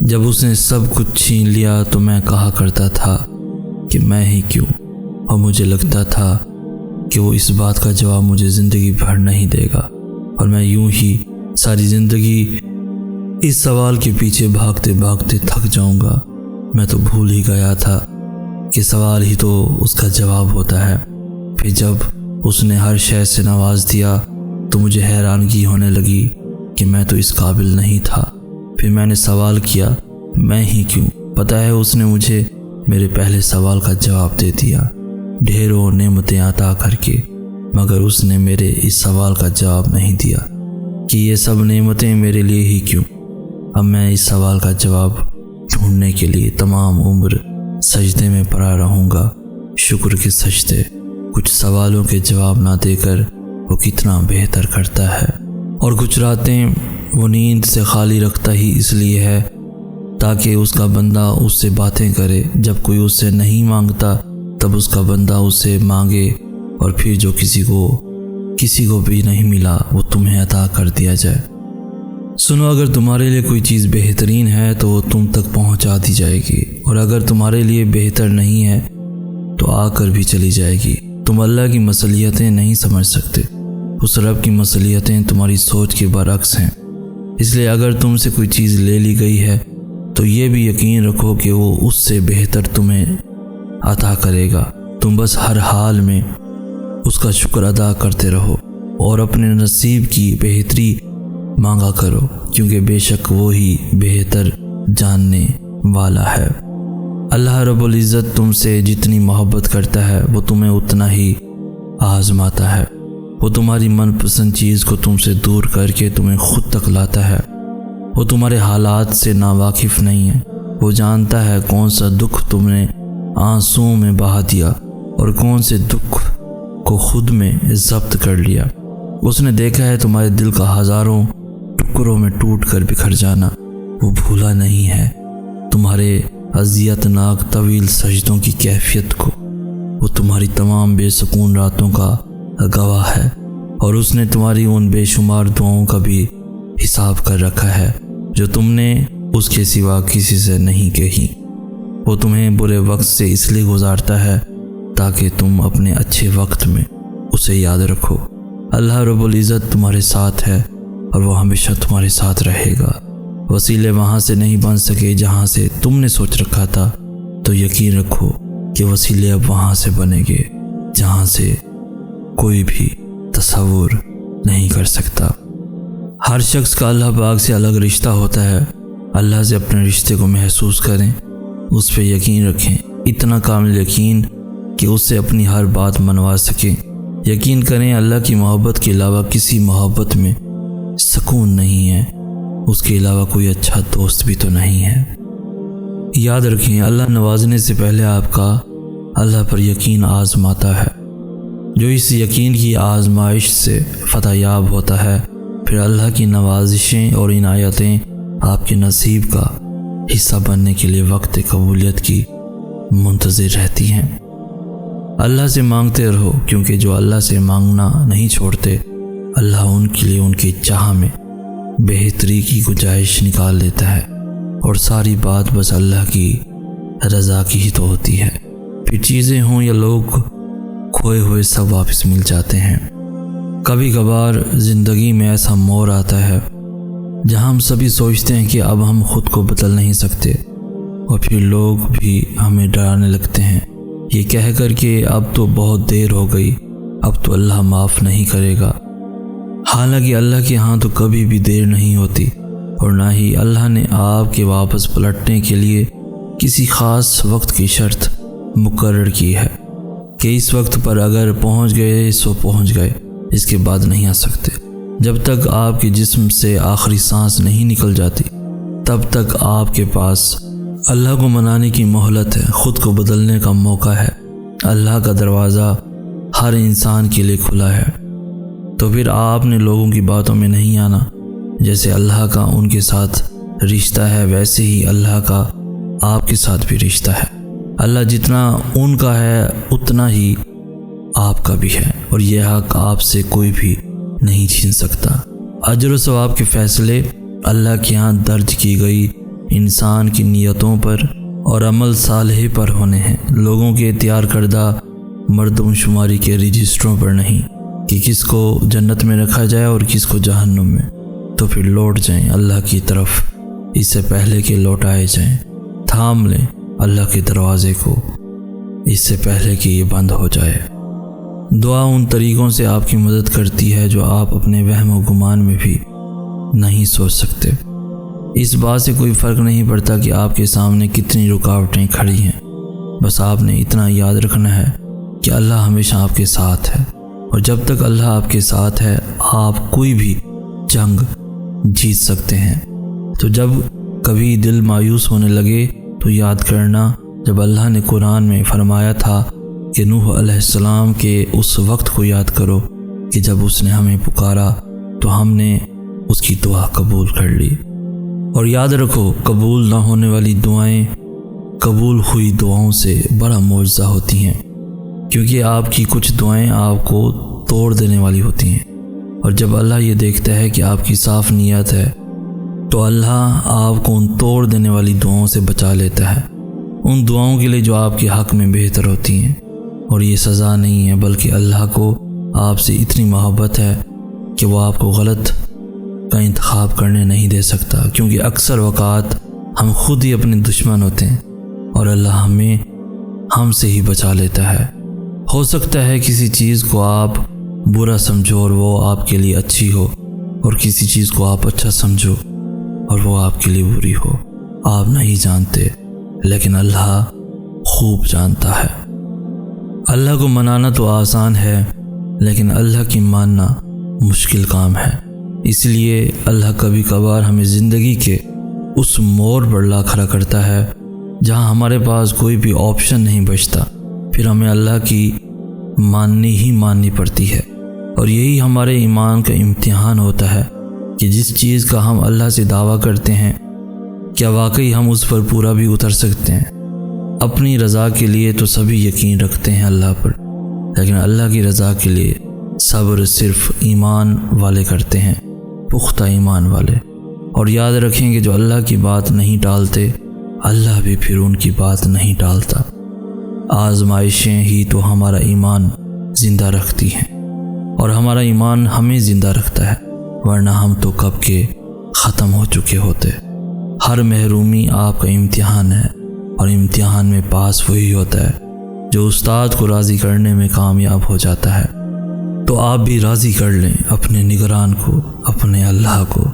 جب اس نے سب کچھ چھین لیا تو میں کہا کرتا تھا کہ میں ہی کیوں، اور مجھے لگتا تھا کہ وہ اس بات کا جواب مجھے زندگی بھر نہیں دے گا، اور میں یوں ہی ساری زندگی اس سوال کے پیچھے بھاگتے بھاگتے تھک جاؤں گا۔ میں تو بھول ہی گیا تھا کہ سوال ہی تو اس کا جواب ہوتا ہے۔ پھر جب اس نے ہر شے سے نواز دیا تو مجھے حیرانگی ہونے لگی کہ میں تو اس قابل نہیں تھا۔ پھر میں نے سوال کیا، میں ہی کیوں؟ پتہ ہے اس نے مجھے میرے پہلے سوال کا جواب دے دیا، ڈھیروں نعمتیں عطا کر کے، مگر اس نے میرے اس سوال کا جواب نہیں دیا کہ یہ سب نعمتیں میرے لیے ہی کیوں۔ اب میں اس سوال کا جواب ڈھونڈنے کے لیے تمام عمر سجدے میں پڑا رہوں گا۔ شکر کے سجدے۔ کچھ سوالوں کے جواب نہ دے کر وہ کتنا بہتر کرتا ہے، اور کچھ راتیں وہ نیند سے خالی رکھتا ہی اس لیے ہے تاکہ اس کا بندہ اس سے باتیں کرے۔ جب کوئی اس سے نہیں مانگتا تب اس کا بندہ اس سے مانگے، اور پھر جو کسی کو بھی نہیں ملا وہ تمہیں عطا کر دیا جائے۔ سنو، اگر تمہارے لیے کوئی چیز بہترین ہے تو وہ تم تک پہنچا دی جائے گی، اور اگر تمہارے لیے بہتر نہیں ہے تو آ کر بھی چلی جائے گی۔ تم اللہ کی مصلحتیں نہیں سمجھ سکتے، اس رب کی مصلحتیں تمہاری سوچ کے برعکس ہیں۔ اس لیے اگر تم سے کوئی چیز لے لی گئی ہے تو یہ بھی یقین رکھو کہ وہ اس سے بہتر تمہیں عطا کرے گا۔ تم بس ہر حال میں اس کا شکر ادا کرتے رہو اور اپنے نصیب کی بہتری مانگا کرو، کیونکہ بے شک وہی بہتر جاننے والا ہے۔ اللہ رب العزت تم سے جتنی محبت کرتا ہے وہ تمہیں اتنا ہی آزماتا ہے۔ وہ تمہاری من پسند چیز کو تم سے دور کر کے تمہیں خود تک لاتا ہے۔ وہ تمہارے حالات سے ناواقف نہیں ہے۔ وہ جانتا ہے کون سا دکھ تم نے آنسوؤں میں بہا دیا اور کون سے دکھ کو خود میں ضبط کر لیا۔ اس نے دیکھا ہے تمہارے دل کا ہزاروں ٹکڑوں میں ٹوٹ کر بکھر جانا۔ وہ بھولا نہیں ہے تمہارے اذیت ناک طویل سجدوں کی کیفیت کو۔ وہ تمہاری تمام بے سکون راتوں کا گواہ ہے، اور اس نے تمہاری ان بے شمار دعاؤں کا بھی حساب کر رکھا ہے جو تم نے اس کے سوا کسی سے نہیں کہی۔ وہ تمہیں برے وقت سے اس لیے گزارتا ہے تاکہ تم اپنے اچھے وقت میں اسے یاد رکھو۔ اللہ رب العزت تمہارے ساتھ ہے اور وہ ہمیشہ تمہارے ساتھ رہے گا۔ وسیلے وہاں سے نہیں بن سکے جہاں سے تم نے سوچ رکھا تھا، تو یقین رکھو کہ وسیلے اب وہاں سے بنیں گے جہاں سے کوئی بھی تصور نہیں کر سکتا۔ ہر شخص کا اللہ پاک سے الگ رشتہ ہوتا ہے۔ اللہ سے اپنے رشتے کو محسوس کریں، اس پہ یقین رکھیں، اتنا کامل یقین کہ اس سے اپنی ہر بات منوا سکیں۔ یقین کریں اللہ کی محبت کے علاوہ کسی محبت میں سکون نہیں ہے، اس کے علاوہ کوئی اچھا دوست بھی تو نہیں ہے۔ یاد رکھیں اللہ نوازنے سے پہلے آپ کا اللہ پر یقین آزماتا ہے۔ جو اس یقین کی آزمائش سے فتح یاب ہوتا ہے، پھر اللہ کی نوازشیں اور عنایتیں آپ کے نصیب کا حصہ بننے کے لیے وقت قبولیت کی منتظر رہتی ہیں۔ اللہ سے مانگتے رہو، کیونکہ جو اللہ سے مانگنا نہیں چھوڑتے، اللہ ان کے لیے ان کی چاہ میں بہتری کی گنجائش نکال دیتا ہے، اور ساری بات بس اللہ کی رضا کی ہی تو ہوتی ہے۔ پھر چیزیں ہوں یا لوگ، کھوئے ہوئے سب واپس مل جاتے ہیں۔ کبھی کبھار زندگی میں ایسا موڑ آتا ہے جہاں ہم سبھی سوچتے ہیں کہ اب ہم خود کو بدل نہیں سکتے، اور پھر لوگ بھی ہمیں ڈرانے لگتے ہیں یہ کہہ کر کہ اب تو بہت دیر ہو گئی، اب تو اللہ معاف نہیں کرے گا۔ حالانکہ اللہ کے ہاں تو کبھی بھی دیر نہیں ہوتی، اور نہ ہی اللہ نے آپ کے واپس پلٹنے کے لیے کسی خاص وقت کی شرط مقرر کی ہے کہ اس وقت پر اگر پہنچ گئے سو پہنچ گئے، اس کے بعد نہیں آ سکتے۔ جب تک آپ کے جسم سے آخری سانس نہیں نکل جاتی تب تک آپ کے پاس اللہ کو منانے کی مہلت ہے، خود کو بدلنے کا موقع ہے۔ اللہ کا دروازہ ہر انسان کے لیے کھلا ہے، تو پھر آپ نے لوگوں کی باتوں میں نہیں آنا۔ جیسے اللہ کا ان کے ساتھ رشتہ ہے، ویسے ہی اللہ کا آپ کے ساتھ بھی رشتہ ہے۔ اللہ جتنا ان کا ہے اتنا ہی آپ کا بھی ہے، اور یہ حق آپ سے کوئی بھی نہیں چھین سکتا۔ اجر و ثواب کے فیصلے اللہ کے ہاں درج کی گئی انسان کی نیتوں پر اور عمل صالح پر ہونے ہیں، لوگوں کے تیار کردہ مردم شماری کے رجسٹروں پر نہیں کہ کس کو جنت میں رکھا جائے اور کس کو جہنم میں۔ تو پھر لوٹ جائیں اللہ کی طرف اس سے پہلے کہ لوٹائے جائیں، تھام لیں اللہ کے دروازے کو اس سے پہلے کہ یہ بند ہو جائے۔ دعا ان طریقوں سے آپ کی مدد کرتی ہے جو آپ اپنے وہم و گمان میں بھی نہیں سوچ سکتے۔ اس بات سے کوئی فرق نہیں پڑتا کہ آپ کے سامنے کتنی رکاوٹیں کھڑی ہیں، بس آپ نے اتنا یاد رکھنا ہے کہ اللہ ہمیشہ آپ کے ساتھ ہے، اور جب تک اللہ آپ کے ساتھ ہے آپ کوئی بھی جنگ جیت سکتے ہیں۔ تو جب کبھی دل مایوس ہونے لگے تو یاد کرنا جب اللہ نے قرآن میں فرمایا تھا کہ نوح علیہ السلام کے اس وقت کو یاد کرو کہ جب اس نے ہمیں پکارا تو ہم نے اس کی دعا قبول کر لی۔ اور یاد رکھو، قبول نہ ہونے والی دعائیں قبول ہوئی دعاؤں سے بڑا معجزہ ہوتی ہیں، کیونکہ آپ کی کچھ دعائیں آپ کو توڑ دینے والی ہوتی ہیں، اور جب اللہ یہ دیکھتا ہے کہ آپ کی صاف نیت ہے تو اللہ آپ کو ان توڑ دینے والی دعاؤں سے بچا لیتا ہے، ان دعاؤں کے لیے جو آپ کے حق میں بہتر ہوتی ہیں۔ اور یہ سزا نہیں ہے، بلکہ اللہ کو آپ سے اتنی محبت ہے کہ وہ آپ کو غلط کا انتخاب کرنے نہیں دے سکتا، کیونکہ اکثر اوقات ہم خود ہی اپنے دشمن ہوتے ہیں اور اللہ ہمیں ہم سے ہی بچا لیتا ہے۔ ہو سکتا ہے کسی چیز کو آپ برا سمجھو اور وہ آپ کے لیے اچھی ہو، اور کسی چیز کو آپ اچھا سمجھو اور وہ آپ کے لیے بری ہو، آپ نہیں جانتے، لیکن اللہ خوب جانتا ہے۔ اللہ کو منانا تو آسان ہے، لیکن اللہ کی ماننا مشکل کام ہے، اس لیے اللہ کبھی کبھار ہمیں زندگی کے اس موڑ پر لا کھڑا کرتا ہے جہاں ہمارے پاس کوئی بھی آپشن نہیں بچتا، پھر ہمیں اللہ کی ماننی پڑتی ہے۔ اور یہی ہمارے ایمان کا امتحان ہوتا ہے کہ جس چیز کا ہم اللہ سے دعویٰ کرتے ہیں کیا واقعی ہم اس پر پورا بھی اتر سکتے ہیں۔ اپنی رضا کے لیے تو سبھی یقین رکھتے ہیں اللہ پر، لیکن اللہ کی رضا کے لیے صبر صرف ایمان والے کرتے ہیں، پختہ ایمان والے۔ اور یاد رکھیں کہ جو اللہ کی بات نہیں ٹالتے، اللہ بھی پھر ان کی بات نہیں ٹالتا۔ آزمائشیں ہی تو ہمارا ایمان زندہ رکھتی ہیں، اور ہمارا ایمان ہمیں زندہ رکھتا ہے، ورنہ ہم تو کب کے ختم ہو چکے ہوتے۔ ہر محرومی آپ کا امتحان ہے، اور امتحان میں پاس وہی ہوتا ہے جو استاد کو راضی کرنے میں کامیاب ہو جاتا ہے۔ تو آپ بھی راضی کر لیں اپنے نگران کو، اپنے اللہ کو۔